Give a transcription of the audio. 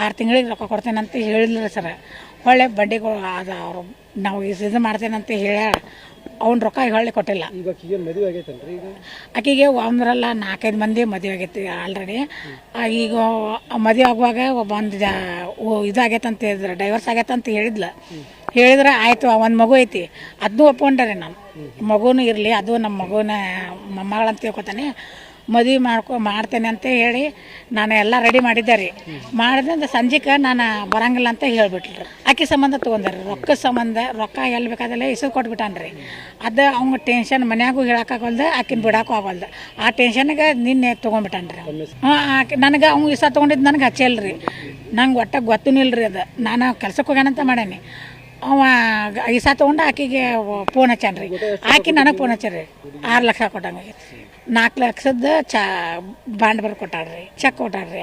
ಆರು ತಿಂಗಳಿಗೆ ರೊಕ್ಕ ಕೊಡ್ತೇನಂತ ಹೇಳಿಲ್ಲ ಸರ್. ಹೊಳ್ಳೆ ಬಡ್ಡಿಗಳು ಅದು ಅವರು ನಾವು ಇದು ಮಾಡ್ತೇನಂತ ಹೇಳ ಅವ್ನ ರೊಕ್ಕ ಹೊಳ್ಳೆ ಕೊಟ್ಟಿಲ್ಲ. ಆಕೆಗೆ ಒಂದರಲ್ಲ 4-5 ಮಂದಿ ಮದುವೆ ಆಗೈತಿ ಆಲ್ರೆಡಿ. ಈಗ ಮದುವೆ ಆಗುವಾಗ ಒಂದು ಇದಾಗೈತೆ ಅಂತ ಹೇಳಿದ್ರೆ, ಡೈವರ್ಸ್ ಆಗೈತೆ ಅಂತ ಹೇಳಿದ್ರೆ ಆಯಿತು. ಒಂದು ಮಗು ಐತಿ, ಅದನ್ನೂ ಒಪ್ಕೊಂಡ್ರೆ ನಾನು. ಮಗುನೂ ಇರಲಿ, ಅದು ನಮ್ಮ ಮಗುನ ಮೊಮ್ಮಗಳಂತ ತಿಳ್ಕೊತಾನೆ. ಮದುವೆ ಮಾಡ್ತೇನೆ ಅಂತ ಹೇಳಿ ನಾನು ಎಲ್ಲ ರೆಡಿ ಮಾಡಿದ್ದೆ ರೀ. ಮಾಡಿದ್ರೆ ಸಂಜೆಗೆ ನಾನು ಬರಂಗಿಲ್ಲ ಅಂತ ಹೇಳಿಬಿಟ್ರಿ. ಆಕೆ ಸಂಬಂಧ ತೊಗೊಂಡ್ರಿ, ರೊಕ್ಕದ ಸಂಬಂಧ. ರೊಕ್ಕ ಎಲ್ಲಿ ಬೇಕಾದಲ್ಲೇ ಇಸು ಕೊಟ್ಬಿಟ್ಟಾನ್ರಿ. ಅದು ಅವ್ನ ಟೆನ್ಷನ್ ಮನ್ಯಾಗೂ ಹೇಳೋಕ್ಕಾಗಲ್ದು, ಆಕಿನ ಬಿಡೋಕ್ಕೂ ಆಗಲ್ದು. ಆ ಟೆನ್ಷನ್ಗೆ ನಿನ್ನೆ ತೊಗೊಂಡ್ಬಿಟ್ಟಾನ್ರಿ. ಆಕೆ ನನಗೆ ಅವ್ನು ಇಸ ತೊಗೊಂಡಿದ್ದು ನನಗೆ ಹಚ್ಚಲ್ರಿ. ನಂಗೆ ಒಟ್ಟ ಗೊತ್ತೂ ಇಲ್ರಿ. ಅದು ನಾನು ಕೆಲ್ಸಕ್ಕೆ ಹೋಗ್ಯಾನಂತ ಮಾಡೇನಿ. ಅವ ಇಸ ತೊಗೊಂಡು ಆಕೆಗೆ ಫೋನ್ ಹಚ್ಚಾನ್ರಿ. ಆಕೆ ನನಗೆ ಫೋನ್ ಹಚ್ಚಾರಿ. 6 ಲಕ್ಷ ಕೊಟ್ಟಂಗೆ 4 ಲಕ್ಷದ ಬಾಂಡ್ ಬರ್ ಕೊಟ್ಟಾಡ್ರಿ, ಚೆಕ್ ಕೊಟ್ಟಾಡ್ರಿ.